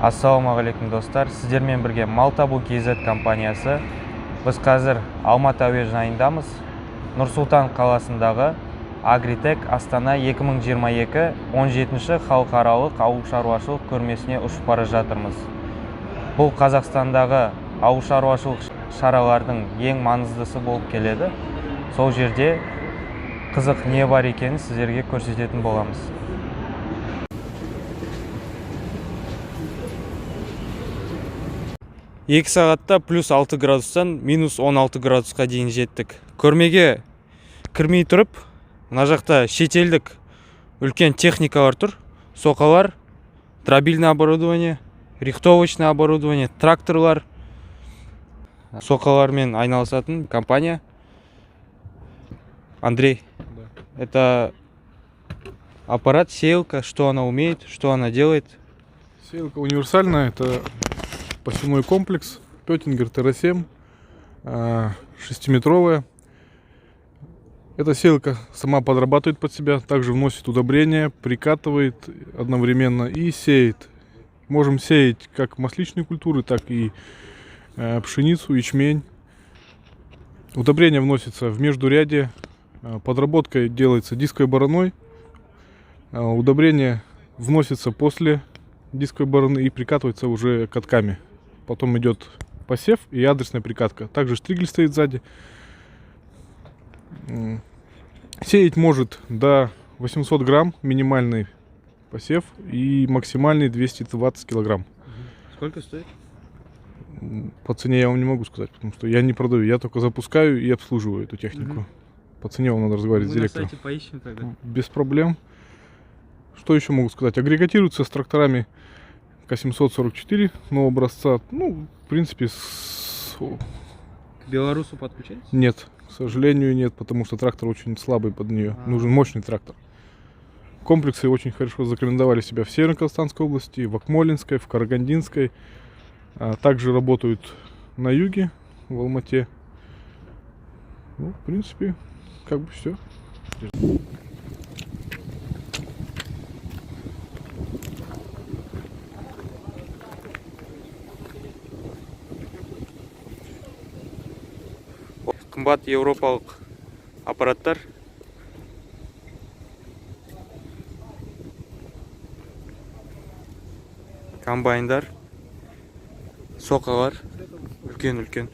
Ассалаумағалейкум достар, сіздермен бірге Малтабу KZ компаниясы. Біз қазір Алматы әуежайындамыз. Нұр-Сұлтан қаласындағы Агритек Астана 2022 17-ші халықаралық ауыл шаруашылық көрмесіне ұшып бара жатырмыз. Бұл Қазақстандағы ауыл шаруашылық шаралардың ең маңыздысы болып келеді. Сол жерде қызық не бар екенін сіздерге көрсететін боламыз. Екі сағатта плюс 6 градустан минус 16 градусқа дейін жеттік. Көрмеге кірмей тұрып, мына жақта шетелдік үлкен техникалар тұр. Соқалар, дробильное оборудование, рихтовочное оборудование, тракторлар. Соқалармен айналысатын компания. Андрей, это аппарат, сеялка, что она умеет, что она делает? Сеялка универсальная, это посевной комплекс Петтингер ТР-7, 6-метровая. Эта сеялка сама подрабатывает под себя, также вносит удобрения, прикатывает одновременно и сеет. Можем сеять как масличные культуры, так и пшеницу, ячмень. Удобрение вносится в междурядье, подработка делается дисковой бороной. Удобрение вносится после дисковой бороны и прикатывается уже катками. Потом идет посев и адресная прикатка. Также штригель стоит сзади. Сеять может до 800 грамм минимальный посев и максимальный 220 килограмм. Сколько стоит? По цене я вам не могу сказать, потому что я не продаю, я только запускаю и обслуживаю эту технику. По цене вам надо разговаривать с директором. На сайте поищем тогда. Без проблем. Что еще могу сказать? Агрегатируется с тракторами К744 нового образца. Ну, в принципе, К белорусу подключается? Нет, к сожалению, нет, потому что трактор очень слабый под нее. Нужен мощный трактор. Комплексы очень хорошо зарекомендовали себя в Северо-Казахстанской области, в Акмолинской, в Карагандинской. Также работают на юге, в Алмате. Ну, в принципе, как бы все. Қымбат еуропалық аппараттар. Комбайндар, соқалар, үлкен-үлкен.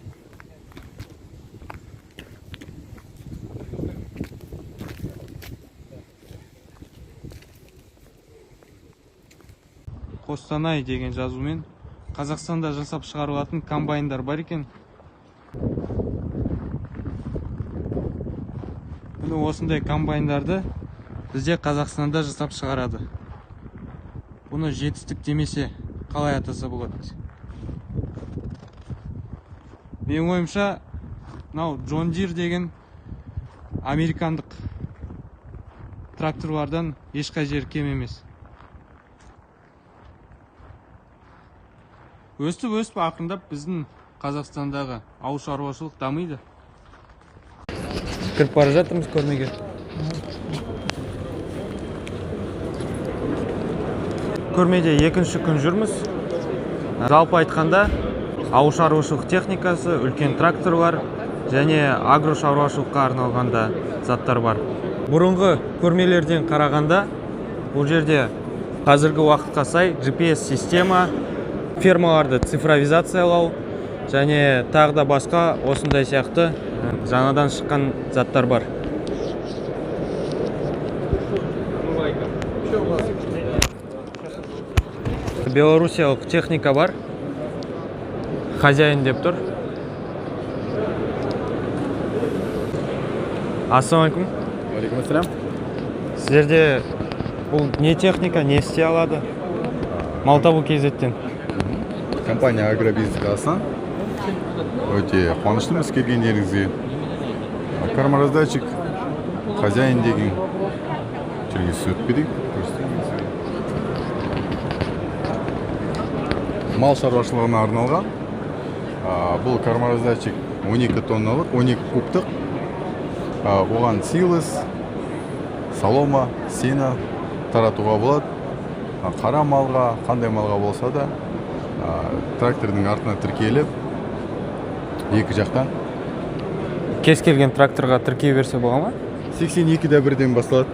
Қостанай деген жазумен Қазақстанда жасап шығарылатын комбайндар бар екен. Осындай комбайндарды бізде Қазақстанда жасап шығарады. Бұны жетістік демесе қалай атаса болады? Менің ойымша, мынау John Deere деген американдық тракторлардан ешқай жері кем емес. Өстіп ақырындап біздің Қазақстандағы ауыл шаруашылық дамиды. Кіріп бара жатырмыз көрмеге. Көрмеде екінші күн жүрміз. Жалпы айтқанда ауыл шаруашылық техникасы, үлкен тракторлар және агро шаруашылыққа арналғанда заттар бар. Бұрынғы көрмелерден қарағанда бұл жерде қазіргі уақытқа сай GPS система, фермаларды цифровизациялау және тағы да басқа осындай сияқты жаңадан шыққан заттар бар. Белорусиялық техника бар. Хозяин деп тұр. Ассалаумалейкум. Алейкум ассалям. Сіздерде бұл не техника, не істей алады? Малтабу KZ-тен. Компания Агробизнес Казахстан. Өте қуаныштымыз келгендеріңізге. Кармараздатчик, хозяин деген жерге өтпедік. Мал шаруашылығына арналған. Бұл кармараздатчик 12 тонналық, 12 кубтық. Оған силос, солома, сена таратуға болады. Қара малға, қандай малға болса да трактордың артына тіркеліп екі жақтан Кез келген тракторға тіркей берсе бола ма? 82-де 1-ден басталады.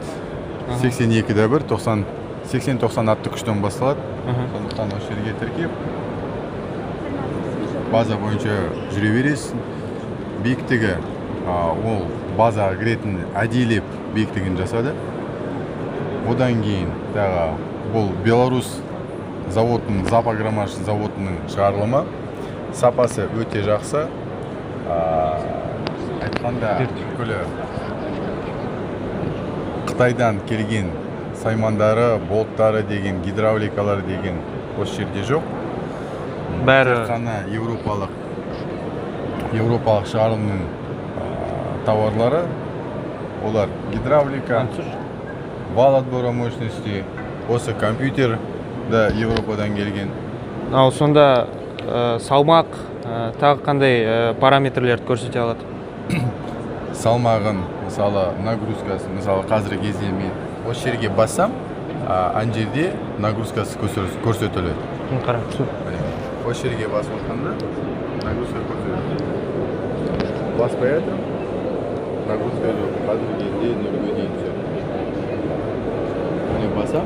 82-де 1, 80-90 атты күштен басталады. Сондықтан осы жерге тіркеп база бойынша жүре бересің. Биіктігі ол базаға кіретін әдейілеп биіктігін жасады. Одан кейін бұл Беларусь заводының, Запагромаш заводының шығарылымы. Сапасы өте жақсы. Айтқанда бүкілі Қытайдан келген саймандары, болттары деген, гидравликалар деген осы жерде жоқ. Бәрі Қана еуропалық шығарылымның тауарлары. Олар гидравлика, вал отбора мощности, осы компьютер да Европадан келген. Ал сонда салмақ тағы қандай параметрлерді көрсете алады? Салмағын, мысалы нагрузкасы, мысалы қазіргі кезде мен осы жерге бассам, ана жерде нагрузкасы көрсетіледі. Қара, Осы жерге басып отқанда нагрузка көрсетіледі. Баспай жатырмын, нагрузка жоқ. Қазіргі кезде 0-ге дейін түседі. Міне басам,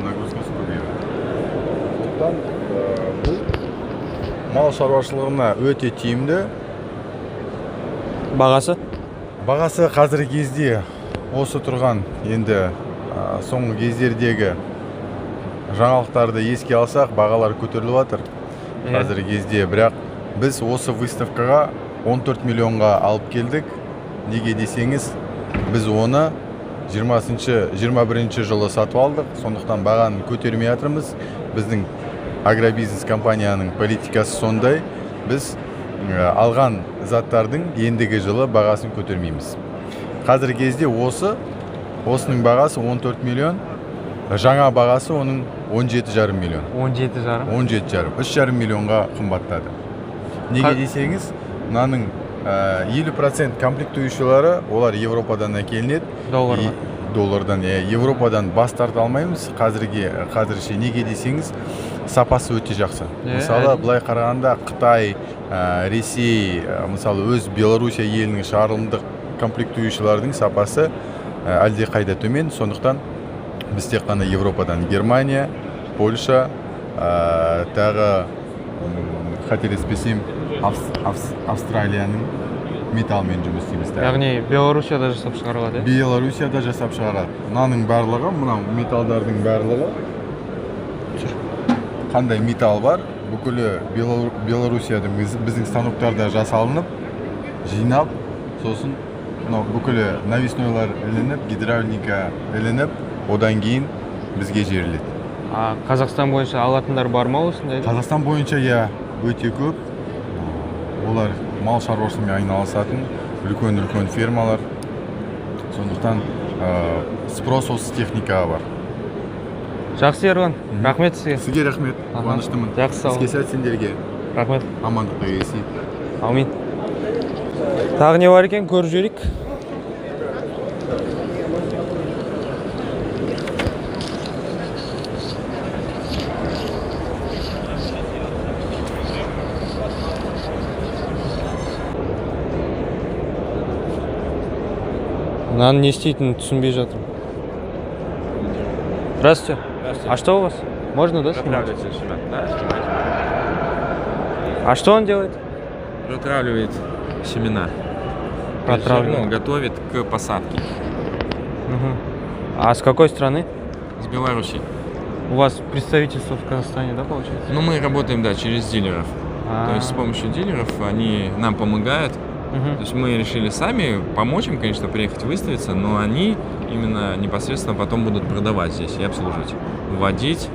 нагрузкасы көбейеді. Сондықтан бұл мал шаруашылығына өте тиімді. Бағасы? Бағасы қазіргі кезде осы тұрған, енді соңғы кездердегі жаңалықтарды еске алсақ, бағалар көтеріліп жатыр. Қазіргі кезде, бірақ біз осы выставкаға 14 миллионға алып келдік. Неге десеңіз, біз оны 21 жылы сатып алдық. Сондықтан бағаны көтермей жатырмыз. Біздің агробизнес компанияның политикасы сондай. Біз алған заттардың ендігі жылы бағасын көтермейміз. Қазіргі кезде осының бағасы 14 миллион, жаңа бағасы оның 17,5 миллион. 17,5? 17,5. 3,5 миллионға қымбаттады. Неге десеңіз, мынаның 50% комплектующилары, олар Европадан әкелінеді. Доллардан, Европадан бас тарта алмаймыз. Қазірше неге десеңіз, сапасы өте жақсы. Мысалы, былай қарағанда Қытай, Ресей, мысалы өз Белоруссия елінің шығарылымдық комплектующилардың сапасы әлде қайда төмен. Сондықтан біз тек қана Европадан Германия, Польша, тағы қателеспесем Австралияның металлмен жұмыс істейміз. Яғни Белоруссияда жасап шығарылады? Белоруссияда жасап шығарады. Мынаның барлығы, мына металдардың барлығы қандай металл бар, бүкілі Белоруссияда біздің станоктарда жасалынып, жинап, сосын бүкілі навеснойлар ілініп, гидравлика ілініп, одан кейін бізге жеріледі. Қазақстан бойынша алатындар бар ма осындай? Қазақстан бойынша өте көп. Олар мал шаруашылығымен айналысатын үлкен фермалар. Сондықтан спрос осы техникаға бар. Жақсы, Ерлан. Рахмет сізге. Сізге рахмет. Қуаныштымын. Жақсы, сау. Іске сәт сендерге. Рахмет. Амандыққа келесін. Аумин. Тағы не бар екен, көріп жөрейік. Мынаны не істейтінін түсінбей жатырмын. Здравствуйте. А что у вас? Можно, да, снимать? А что он делает? Протравливает семена. Протравливает. Готовит к посадке. А с какой страны? С Беларуси. У вас представительство в Казахстане, да, получается? Ну, мы работаем, да, через дилеров. То есть с помощью дилеров они нам помогают. То есть мы решили сами помочь им, конечно, приехать выставиться, но они именно непосредственно потом будут продавать здесь и обслуживать, вводить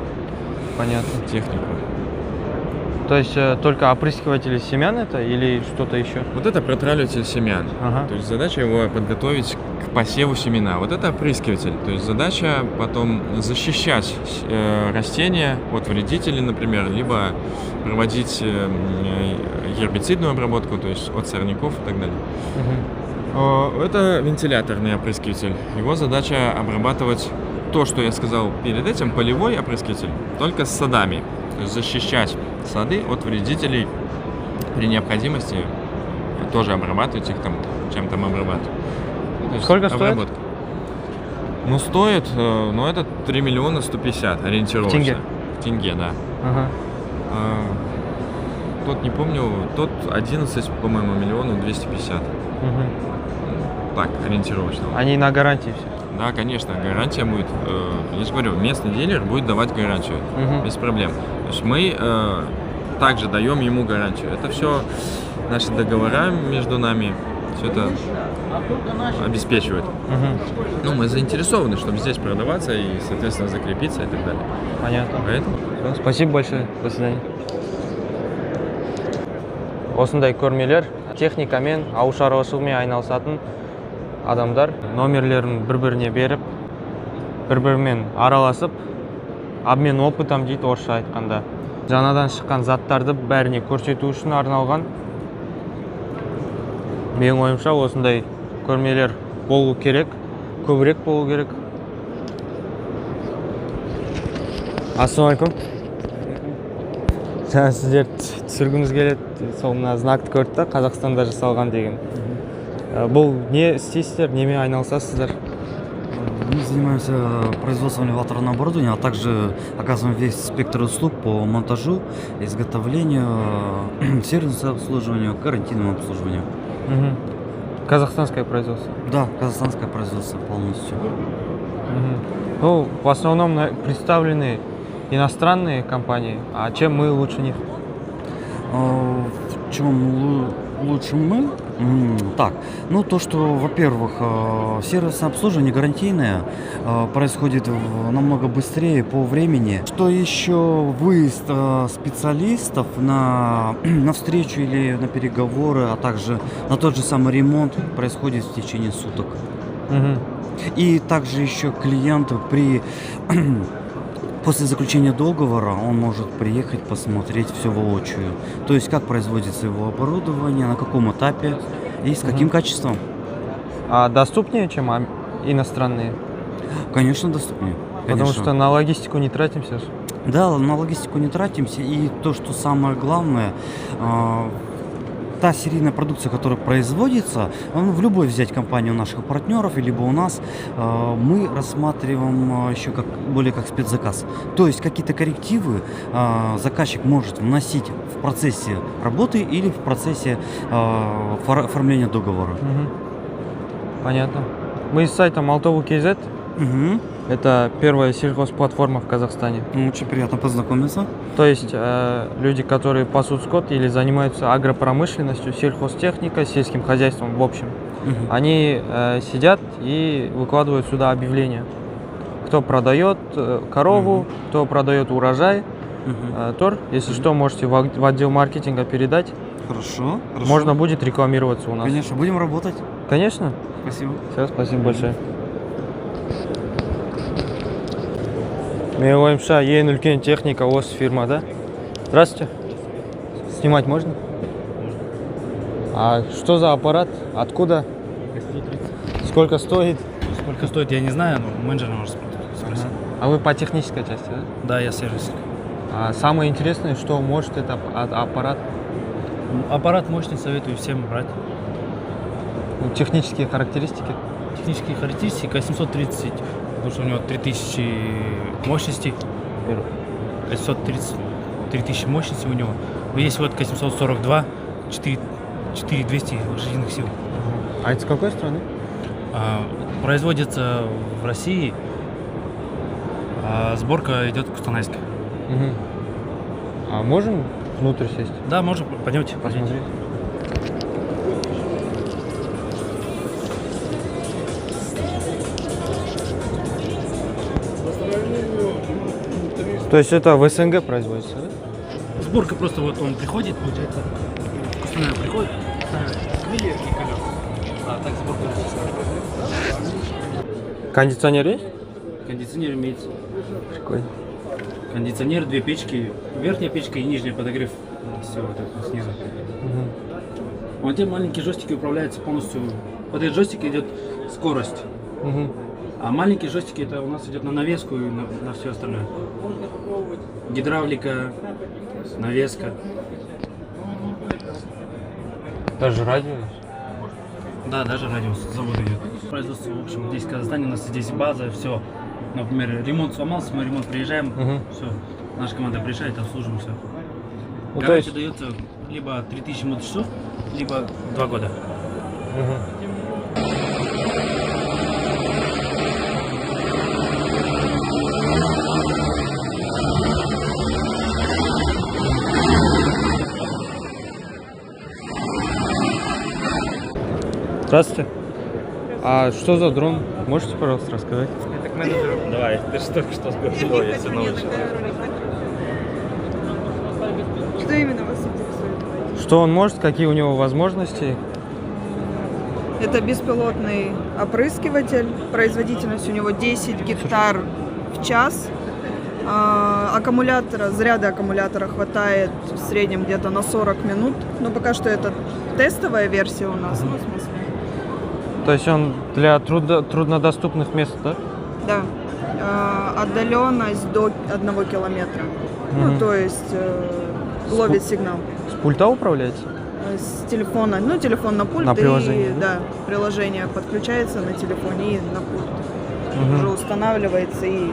технику. То есть только опрыскиватели семян это или что-то еще? Вот это протравливатель семян. То есть задача его подготовить к посеву семена. Вот это опрыскиватель. То есть задача потом защищать растения от вредителей, например, либо проводить гербицидную обработку, то есть от сорняков и так далее. Это вентиляторный опрыскиватель. Его задача обрабатывать то, что я сказал перед этим, полевой опрыскиватель, только с садами. То есть защищать сады от вредителей, при необходимости тоже обрабатывать их там, чем там обрабатывать. То есть Сколько стоит? обработка. Ну, стоит, ну, это 3 миллиона 150 ориентировочно. В тенге? В тенге, да. Ага. Тот, не помню, тот 11, по-моему, миллионов 250. Мгм. Так, ориентировочно. Они на гарантии все. Да, конечно, гарантия будет. Я же говорю, местный дилер будет давать гарантию. Мгм. Без проблем. То есть мы также даем ему гарантию. Это все наши договора между нами. Все это обеспечивает. Мгм. Ну, мы заинтересованы, чтобы здесь продаваться и, соответственно, закрепиться и так далее. Понятно. Поэтому Спасибо большое. До свидания. Осындай көрмелер техникамен, ауыл шаруашылығымен айналысатын адамдар номерлерін бір-біріне беріп, бір-бірімен араласып, обмен опытом дейді орысша айтқанда. Жаңадан шыққан заттарды бәріне көрсету үшін арналған. Менің ойымша осындай көрмелер болу керек, көбірек болу керек. Ассалаумалейкум. Жаңа сіздер түсіргіңіз келеді, сол мына знакты көрді да, Қазақстанда жасалған деген. Бұл не істейсіздер, немен айналысасыздар? Мы занимаемся производством элеваторного оборудования, а также оказываем весь спектр услуг по монтажу, изготовлению, сервисному обслуживанию, гарантийному обслуживанию. Мгм. Казахстанское производство. Да, казахстанское производство полностью. Мгм. Ну, в основном представлены иностранные компании, а чем мы лучше них? В чем лучше мы? Так, ну то, что, во-первых, сервисное обслуживание гарантийное происходит намного быстрее по времени. Что еще выезд специалистов на встречу или на переговоры, а также на тот же самый ремонт происходит в течение суток. Мгм. И также еще клиент после заключения договора он может приехать посмотреть все воочию. То есть как производится его оборудование, на каком этапе и с каким качеством. А доступнее, чем иностранные? Конечно, доступнее. Потому Конечно. что на логистику не тратимся. Да, на логистику не тратимся. И то, что самое главное, та серийная продукция, которая производится, в любой взять компанию наших партнеров, либо у нас, мы рассматриваем еще более как спецзаказ. То есть какие-то коррективы заказчик может вносить в процессе работы или в процессе оформления договора. Мгм. Понятно. Мы с сайта Maltovu.kz. Мгм. Это первая сельхозплатформа в Казахстане. Очень приятно познакомиться. То есть люди, которые пасут скот или занимаются агропромышленностью, сельхозтехникой, сельским хозяйством в общем, Мгм. они сидят и выкладывают сюда объявления. Кто продает корову, кто продает урожай. Мгм. Тор, если что, можете в отдел маркетинга передать. Хорошо. Можно будет рекламироваться у нас. Конечно, будем работать. Конечно. Спасибо. Все, спасибо большое. Менің ойымша ең үлкен техника осы фирмада. Здравствуйте. Снимать можно? А что за аппарат? Откуда? Сколько стоит? Сколько стоит, я не знаю, но менеджер может спросить. А вы по технической части, да? Да, я сервисник. А самое интересное, что может этот аппарат? Аппарат мощный, советую всем брать. Ну, технические характеристики. Технические характеристики 830, потому что у него 3000 мощностей. 830, 3000 мощности у него. Но есть вот 842, 4200 лошадиных сил. А это с какой страны? Производится в России, а сборка идет в Кустанайск. Мгм. А можем внутрь сесть? Да, можно, пойдемте, Посмотреть. То есть это в СНГ производится, да? Сборка просто вот он приходит, получается, Кустанай приходит, ставит крылья и колеса. А так сборка. Кондиционер есть? Кондиционер имеется. Прикольно. Кондиционер, две печки, верхняя печка и нижняя подогрев. Все вот это снизу. Мгм. Вот те маленькие джойстики управляются полностью. Под этот джойстик идет скорость. Мгм. А маленькие джойстики это у нас идет на навеску и на все остальное. Гидравлика, навеска. Даже радио? Да, даже радиус завод идет. Производство, в общем, здесь в Казахстане, у нас здесь база, все. Например, ремонт сломался, мы ремонт приезжаем, все. Наша команда приезжает, обслуживаем все. Ну, то Гарантия есть- дается либо 3000 моточасов, либо 2 года. Здравствуйте. А что за дрон? Можете, пожалуйста, рассказать? Давай, ты же только что сказал, я тебя научил. Что именно вас интересует? Что он может, какие у него возможности? Это беспилотный опрыскиватель. Производительность у него 10 гектар в час. Аккумулятора, заряда аккумулятора хватает в среднем где-то на 40 минут. Но пока что это тестовая версия у нас. Ну, в смысле. То есть он для труднодоступных мест, да? Да. Отдаленность до 1 километра. Ну, то есть ловит сигнал. С пульта управляется? С телефона, ну, телефон на пульт, На приложение, и, да? да, приложение подключается на телефоне и на пульт. Уже устанавливается и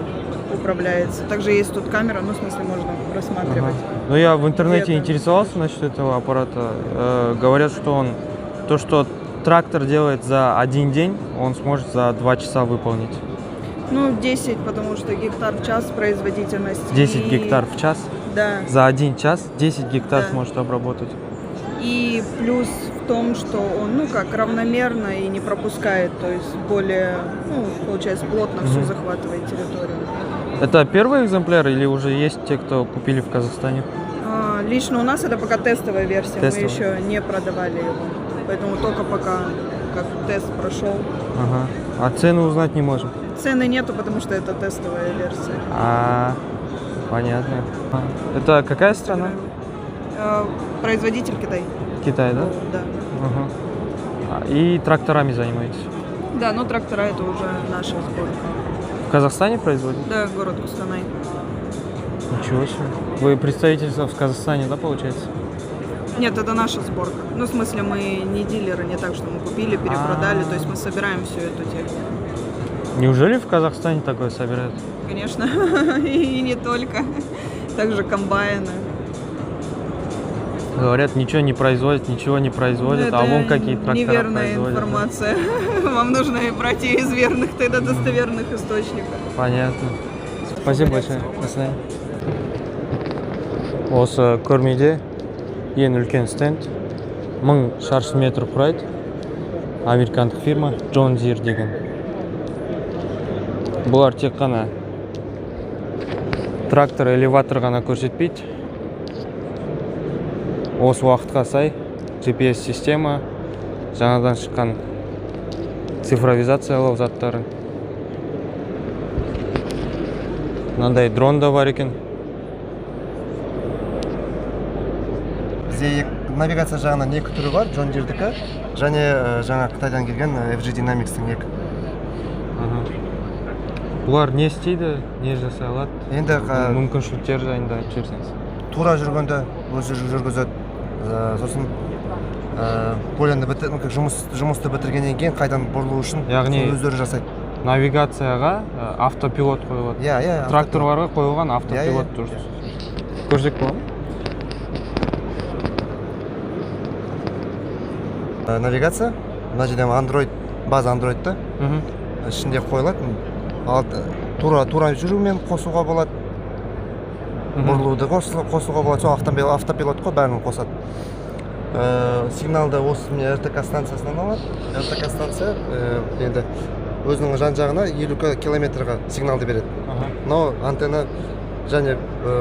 управляется. Также есть тут камера, ну, в смысле, можно рассматривать. Ну, я в интернете Где-то. интересовался насчет этого аппарата. Говорят, что он то, что трактор делает за 1 день, он сможет за 2 часа выполнить. Ну, 10, потому что гектар в час производительность. 10 и- гектар в час. Да. За 1 час 10 гектар Да. сможет обработать. И плюс в том, что он, ну, как равномерно и не пропускает, то есть более, ну, получается, плотно все захватывает территорию. Это первый экземпляр или уже есть те, кто купили в Казахстане? Лично у нас это пока тестовая версия, Тестовая. мы еще не продавали его. Поэтому только пока как тест прошел. Ага. А цены узнать не можем. Цены нету, потому что это тестовая версия. Понятно. Это какая страна? Производитель Китай. Китай, да? Да. Ага. И тракторами занимаетесь? Да, но трактора это уже наша сборка. В Казахстане производят? Да, город Кустанай. Ничего себе. Вы представительство в Казахстане, да, получается? Нет, это наша сборка. Ну, в смысле, мы не дилеры, не так, что мы купили, перепродали. То есть мы собираем всю эту технику. Неужели в Казахстане такое собирают? Конечно. И не только. Также комбайны. Говорят, ничего не производят, ничего не производят, а Это вон какие трактора неверная производят. Да? информация. Вам нужно брать ее из верных, тогда достоверных источников. Понятно. Спасибо большое. До свидания. Осы көрмеде ең үлкен стенд 1000 шаршы метр құрайды. Американдық фирма John Deere деген. Бұлар тек қана трактор, элеватор ғана көрсетпейді. Осы уақытқа сай GPS система, жаңадан шыққан цифровизациялау заттары. Мынандай дрон да бар екен. Бізде навигация жағынан 2 түрі бар, John Deere'дікі және жаңа Қытайдан келген FG Dynamics'тың 2. Бұлар не істейді, не жасай алады? Енді Мүмкіншіліктер жайында айтып жіберсеңіз. тура жүргенде өзі жүргізеді. Сосын полянды жұмысты бітіргеннен кейін қайдан бұрылу үшін Яғни өздері жасайды. навигацияға автопилот қойылады. Иә, Тракторларға қойылған автопилот дұрыс. Көрсек болады ма? Навигация, мына жерде Android, база Android'та ішінде қойылады. Тура жүрумен қосуға болады. Бұрылуды қосуға болады. Сол автопилот қой, бәрін қосады. Сигналды осы РТК станциясынан алады. РТК станция енді өзінің жан-жағына 50 километрға сигналды береді. Но антенна және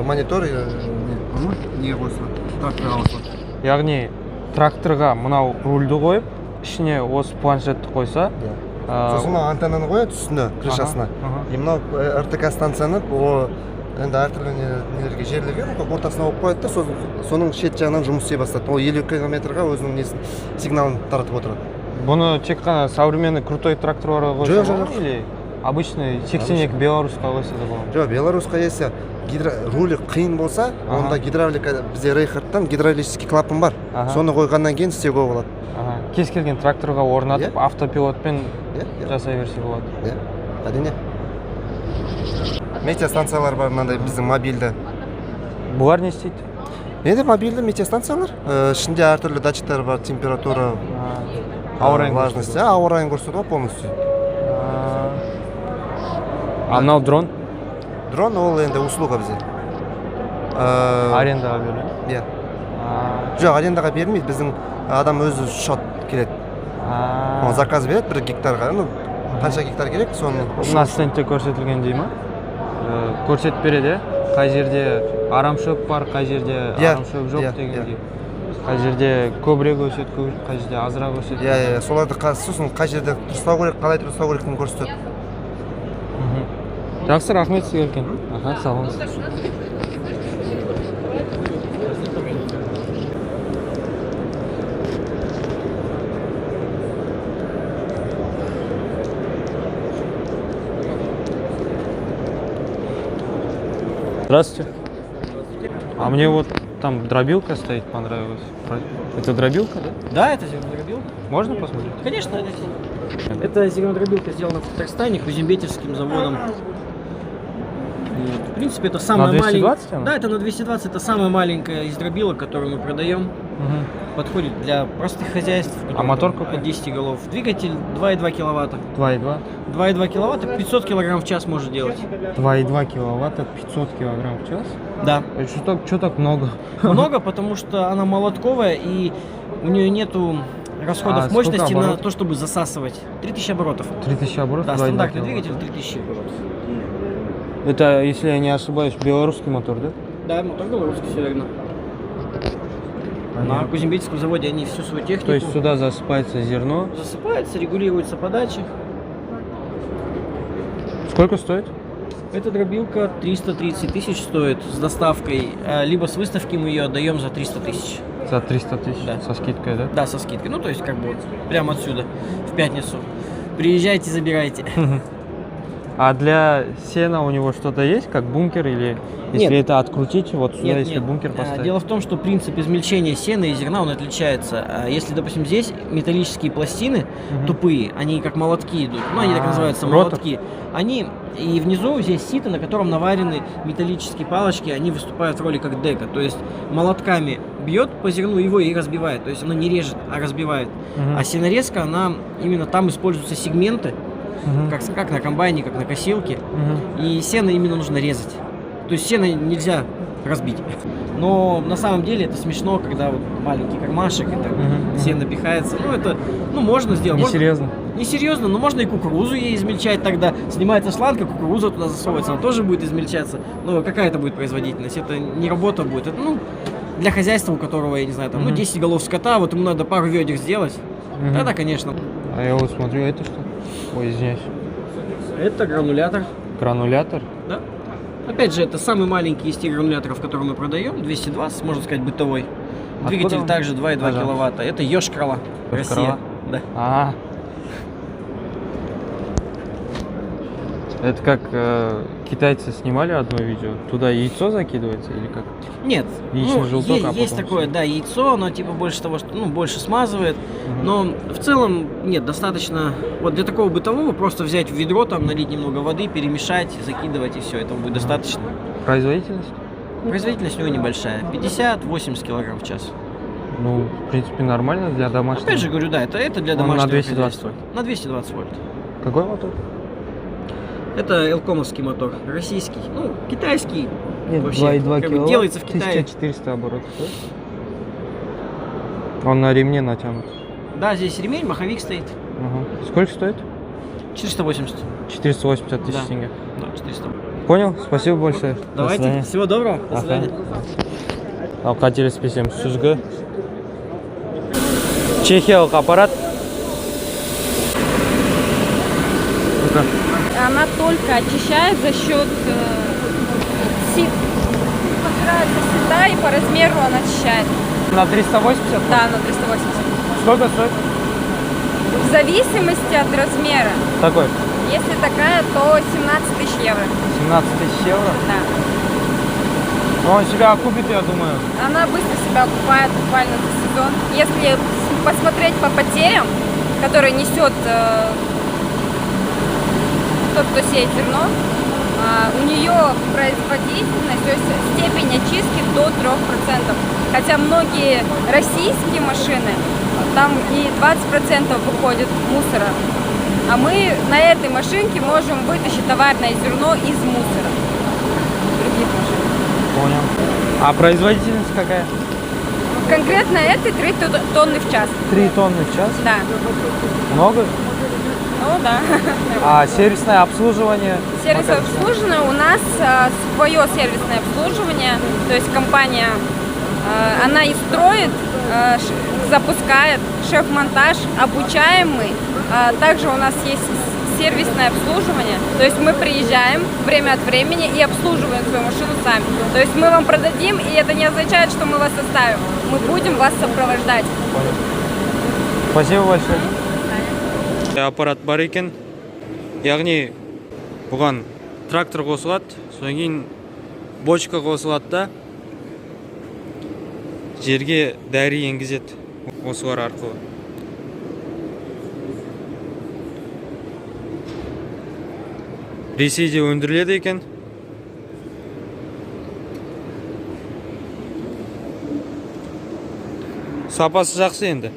монитор руль неге қосылады? Тракторға қосылады. Яғни тракторға мынау рульді қойып, ішіне осы планшетті қойса, сосын антеннаны қояды үстіне, крышасына. И мынау РТК станцияны енді әртүрлі нелерге жерлерге ортасына қойып қояды да, соның шет жағынан жұмыс істей бастады. Ол 50 километрға өзінің сигналын таратып отырады. Бұны тек қана современный крутой тракторларға қойса Жоқ. или обычный 82 белорусская болса да болады. жоқ белорусская есе рулі қиын болса онда гидравлика бізде рейхардтан гидравлический клапан бар, соны қойғаннан кейін істеуге болады. Кез келген тракторға орнатып автопилотпен жасай берсе болады. Әрине. Метеостанциялар бар, мынандай біздің мобильді. Бұлар не істейді? Менде мобильді метеостанциялар. Ішінде әртүрлі датчиктер бар, температура, влажность, ауа райын көрсетеді полностью. А мынау дрон? Дрон ол енді услуга бізде. Арендаға беріледі? Иә. Жоқ, арендаға бермейді, біздің адам өзі шот келеді. Ол заказ береді 1 гектарға, қанша гектар керек, соны. Мына стендте көрсетілген дей ма? Көрсетіп береді, қай жерде арамшөп бар, қай жерде арамшөп жоқ дегендей. Қай жерде көбірек өседі, қай жерде азырақ өседі. Иә, соларды сосын қай жерде ұстау керек, қалай ұстау керектігін көрсетеді. Жақсы, рахмет сізге үлкен. Сау болыңыз. Здравствуйте. А мне вот там дробилка стоит, понравилась. Это дробилка, да? Да, это зернодробилка. Можно посмотреть? Конечно, это зернодробилка сделана в Татарстане Кузембетевским заводом. В принципе, это самая на 220 маленькая. Да, это на 220. Это самая маленькая из дробилок, которую мы продаем. Подходит для простых хозяйств. А мотор какой? От 10 голов. Двигатель 2,2 киловатта. 2,2? 2,2 киловатта, 500 килограмм в час может делать. 2,2 киловатта, 500 килограмм в час? Да. Что так много? Много, потому что она молотковая и у нее нету расходов мощности на то, чтобы засасывать. 3000 оборотов. 3000 оборотов? Да, стандартный двигатель 3000 оборотов. Это, если я не ошибаюсь, белорусский мотор, да? Да, мотор белорусский, все верно. На Кузембетевском заводе они всю свою технику... То есть сюда засыпается зерно? Засыпается, регулируется подача. Сколько стоит? Эта дробилка 330 тысяч стоит с доставкой, либо с выставки мы ее отдаем за 300 тысяч. За 300 тысяч? Да. Со скидкой, да? Да, со скидкой. Ну, то есть, как бы вот прямо отсюда, в пятницу. Приезжайте, забирайте. А для сена у него что-то есть, как бункер, или если это открутить, вот сюда, если бункер поставить? Дело в том, что принцип измельчения сена и зерна, он отличается. Если, допустим, здесь металлические пластины тупые, они как молотки идут, ну, они так называются, молотки, они, и внизу здесь сито, на котором наварены металлические палочки, они выступают в роли как дека, то есть молотками бьет по зерну, его и разбивает, то есть оно не режет, а разбивает. А сенорезка, она, именно там используются сегменты, как на комбайне, как на косилке. И сено именно нужно резать. То есть сено нельзя разбить. Но на самом деле это смешно, когда вот маленький кармашек, и так сено пихается. Ну, это, ну, можно сделать. Несерьезно. Несерьезно, но можно и кукурузу ей измельчать тогда. Снимается шланга, кукуруза туда засовывается, она тоже будет измельчаться. Но какая это будет производительность? Это не работа будет. Это, ну, для хозяйства, у которого, я не знаю, там, ну, 10 голов скота, вот ему надо пару ведер сделать. Тогда, конечно. А я вот смотрю, это что? Ой, извиняюсь. Это гранулятор. Гранулятор? Да. Опять же, это самый маленький из тех грануляторов, которые мы продаем. 220, можно сказать, бытовой. Двигатель также 2,2 киловатта. Это Йошкар-Ола, Россия. Да. А. Это как китайцы снимали одно видео, туда яйцо закидывается или как? Нет, яичный желток, есть такое, да, яйцо, оно типа больше того, что, ну, больше смазывает, но в целом, нет, достаточно, вот для такого бытового просто взять в ведро, там, налить немного воды, перемешать, закидывать, и все, этого будет достаточно. Производительность? Производительность у него небольшая, 50-80 килограмм в час. Ну, в принципе, нормально для домашнего. Опять же говорю, да, это для домашнего. На 220 вольт? На 220 вольт. Какой мотор? Это элкомовский мотор, российский, ну, китайский. Нет, 2,2 киловатт, делается в Китае. 1400 оборотов, да? Он на ремне натянут. Да, здесь ремень, маховик стоит. Сколько стоит? 480. 480 тысяч тенге. Да, 400. Понял, спасибо большое. Давайте, всего доброго, до свидания. Қателеспесем, сүзгі. Чехиялық аппарат. Она только очищает за счет сит. Подбирается сита и по размеру она очищает. На 380? Да, на 380. Сколько стоит? В зависимости от размера. Такой? Если такая, то 17 тысяч евро. 17 тысяч евро? Да. Но он себя окупит, я думаю. Она быстро себя окупает буквально за сезон. Если посмотреть по потерям, которые несет тот, кто сеет зерно, у нее производительность, то есть степень очистки до 3%. Хотя многие российские машины, там и 20% выходит мусора. А мы на этой машинке можем вытащить товарное зерно из мусора других машин. Понял. А производительность какая? Конкретно этой 3 тонны в час. 3 тонны в час? Да. Много? Ну да. А сервисное обслуживание? Сервисное обслуживание у нас свое сервисное обслуживание, то есть компания, она и строит, запускает, шеф-монтаж, обучаемый. Также у нас есть сервисное обслуживание, то есть мы приезжаем время от времени и обслуживаем свою машину сами. То есть мы вам продадим, и это не означает, что мы вас оставим. Мы будем вас сопровождать. Спасибо большое. Аппарат бар екен. Яғни бұған трактор қосылады, содан кейін бочка қосылады да жерге дәрі енгізеді осылар арқылы. Ресейде өндіріледі екен. Сапасы жақсы енді.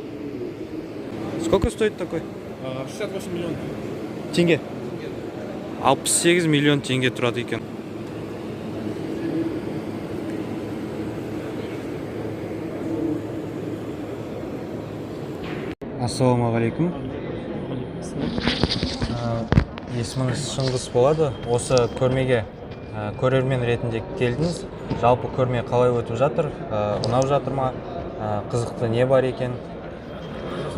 Сколько стоит такой? 68 миллионов. Теңге. 68 миллион теңге тұрады екен. Ассалаумағалейкум. Есіміңіз Шыңғыс болады. Осы көрмеге көрермен ретінде келдіңіз. Жалпы көрме қалай өтіп жатыр? Ұнап жатыр ма? Қызықты не бар екен?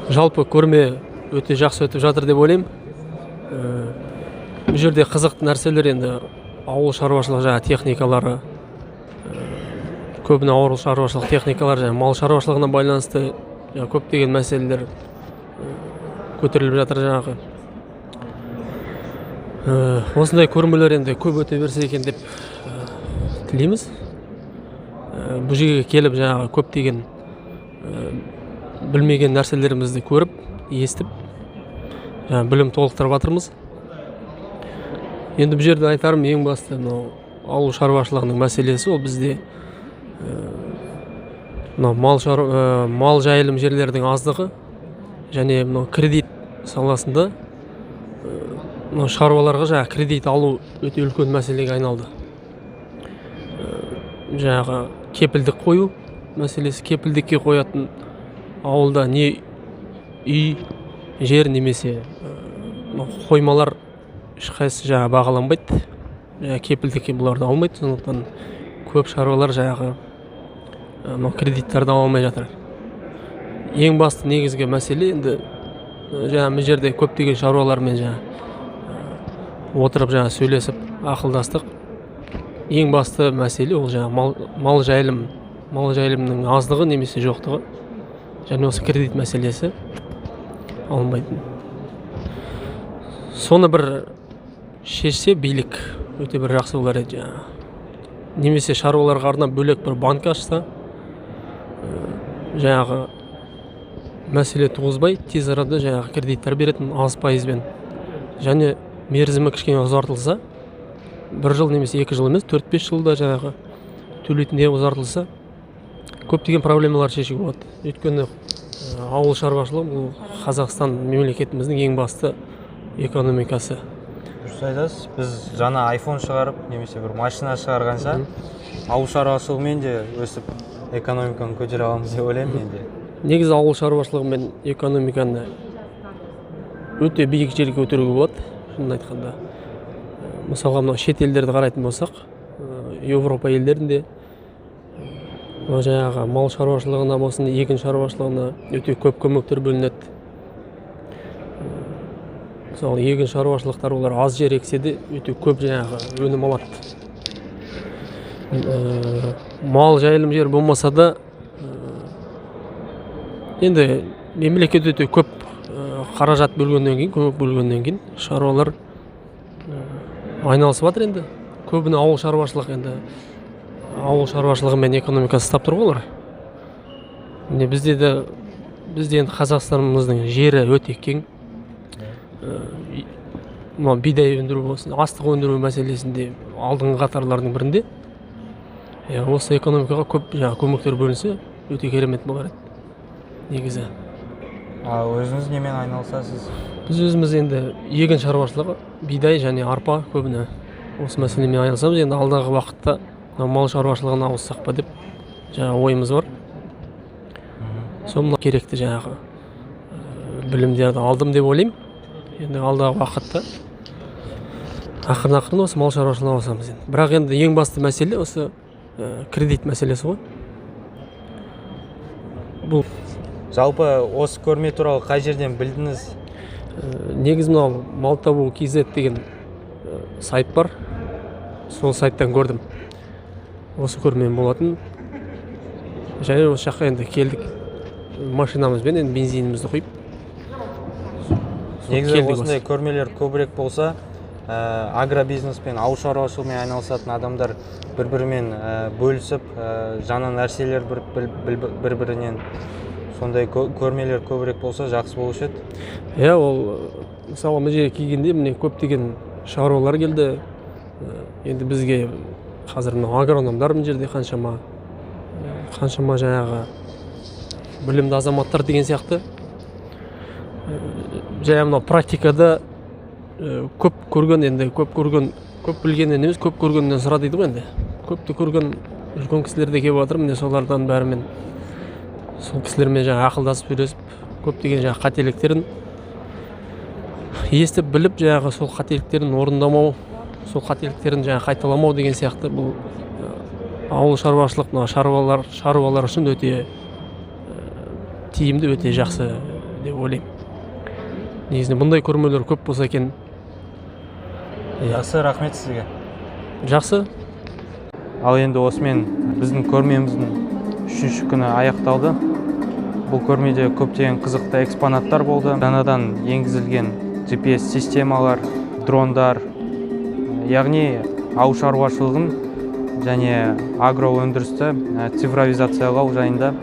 Жалпы көрме өте жақсы өтіп жатыр деп ойлаймын. Бұл жерде қызықты нәрселер енді ауыл шаруашылық жаңа техникалары, көбіне ауыл шаруашылық техникалары жаңа мал шаруашылығына байланысты көптеген мәселелер көтеріліп жатыр жаңағы. Осындай көрмелер енді көп өте берсе екен деп тілейміз. Бұл жерге келіп жаңағы көптеген білмеген нәрселерімізді көріп, естіп, білім толықтырып жатырмыз. Енді бұл жерде айтарым ең басты ауыл шаруашылығының мәселесі, ол бізде мал жайылым жерлердің аздығы және кредит саласында шаруаларға жаңа кредит алу өте үлкен мәселеге айналды. Жаңағы кепілдік қою мәселесі, кепілдікке қоятын ауылда не үй, жер немесе қоймалар ешқайсысы жаңа бағаланбайды. Кепілдікке бұларды алмайды, сондықтан көп шаруалар жаңағы кредиттарды ала алмай жатыр. Ең басты негізгі мәселе енді жаңа бұл жерде көптеген шаруалармен жаңа отырып жаңа сөйлесіп ақылдастық. Ең басты мәселе ол жаңа мал жайылымның аздығы немесе жоқтығы. Және осы кредит мәселесі алынбайтын. Соны бір шешсе билік өте бір жақсы болар еді жаңа. Немесе шаруаларға арнап бөлек бір банк ашса, жаңағы мәселе туғызбай, тез арада жаңағы кредиттер беретін аз пайызбен. Және мерзімі кішкене ұзартылса, 1 жыл немесе 2 жыл емес, 4-5 жылда жаңағы төлейтіндей ұзартылса, көптеген проблемалар шешуге болады. Өйткені ауыл шаруашылығы бұл Қазақстан мемлекетіміздің ең басты экономикасы. Дұрыс айтасыз, біз жаңа iPhone шығарып, немесе бір машина шығарғанша, ауыл шаруашылығымен де өсіп, экономиканы көтере аламыз деп ойлаймын енді. Негізі ауыл шаруашылығы мен экономиканы өте биік жерге көтеруге болады, шынын айтқанда. Мысалға мынау шет елдерді қарайтын болсақ, Европа елдерінде жаңағы мал шаруашылығына болсын, егін шаруашылығына өте көп көмектер бөлінеді. Мысалы, егін шаруашылықтар олар аз жер ексе де өте көп жаңағы өнім алады. Мал жайылым жер болмаса да енді мемлекет өте көп қаражат бөлгеннен кейін, көмек бөлгеннен кейін шаруалар айналысып жатыр енді. Көбіне ауыл шаруашылығы енді ауыл шаруашылығы мен экономикасы ұстап тұр ғой олар. Міне бізде енді Қазақстанымыздың жері өте кең. Бидай өндіру болсын, астық өндіру мәселесінде алдыңғы қатарлардың бірінде. Осы экономикаға көп көмектер бөлінсе өте керемет болар еді. Негізі. Өзіңіз немен айналысасыз? Біз өзіміз енді егін шаруашылығы, бидай және арпа көбіне осы мәселемен айналысамыз. Енді алдағы уақытта мал шаруашылығына ауыссақ па деп ойымыз бар. Сонда керекті білімдерді алдым деп ойлаймын. Енді алдағы уақытта ақырын осы мал шаруашылығына ауысамыз. Бірақ енді ең басты мәселе осы кредит мәселесі ғой. Бұл Жалпы осы көрме туралы қай жерден білдіңіз? Негізі мынау Maltabu.kz деген сайт бар. Сол сайттан көрдім. Осы көрмен болатын. Және осы жаққа енді келдік. Машинамызбен енді бензинімізді құйып. Негізі осындай көрмелер көбірек болса, агробизнеспен, ауыл шаруашылығымен айналысатын адамдар бір-бірімен бөлісіп, жаңа нәрселер бір-бірінен сондай көрмелер көбірек болса жақсы болушы еді. Ол мысалы мына жерге келгенде міне көптеген шаруалар келді. Енді бізге қазір мына агрономдар мына жерде қаншама жаңағы білімді азаматтар деген сияқты. Жаңа мына практикада көп көрген, енді көп білгеннен емес, көп көргеннен сұра дейді ғой енді. Көпті көрген үлкен кісілер де келіп жатыр, міне солардан бәрімен сол кісілермен ақылдасып сөйлесіп, көптеген қателіктерін естіп біліп, сол қателіктерін орындамау, сол қателіктерін қайталамау деген сияқты бұл ауыл шаруашылық шаруалар үшін өте тиімді, өте жақсы деп ойлаймын. Негізінде бұндай көрмелер көп болса екен. Жақсы, рахмет сізге. Жақсы. Ал енді осымен біздің көрмеміздің 3-ші күні аяқталды. Бұл көрмеде көптеген қызықты экспонаттар болды. Жаңадан енгізілген GPS системалар, дрондар, яғни ауыл шаруашылығын және агро өндірісті цифровизациялау жайында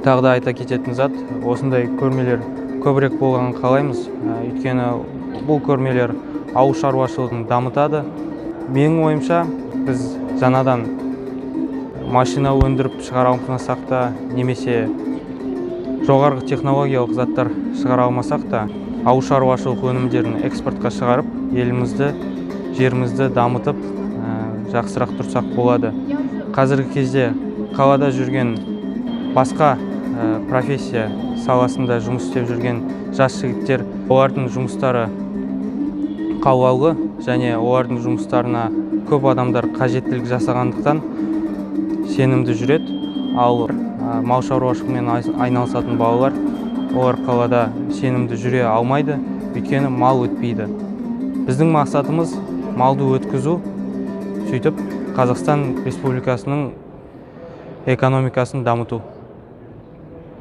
тағы да айта кететін зат. Осындай көрмелер көбірек болғанын қалаймыз. Өйткені бұл көрмелер ауыл шаруашылығын дамытады. Менің ойымша, біз жаңадан машина өндіріп шығара алмасақ та, немесе жоғарғы технологиялық заттар шығара алмасақ та, ауыл шаруашылық өнімдерін экспортқа шығарып, елімізді, жерімізді дамытып, жақсырақ тұрсақ болады. Қазіргі кезде қалада жүрген басқа профессия саласында жұмыс істеп жүрген жас жігіттер, олардың жұмыстары қауалғы және олардың жұмыстарына көп адамдар қажеттілік жасағандықтан сенімді жүреді. Ал мал шаруашылығымен айналысатын балалар, олар қалада сенімді жүре алмайды, өйткені мал өтпейді. Біздің мақсатымыз малды өткізу, сөйтіп Қазақстан Республикасының экономикасын дамыту.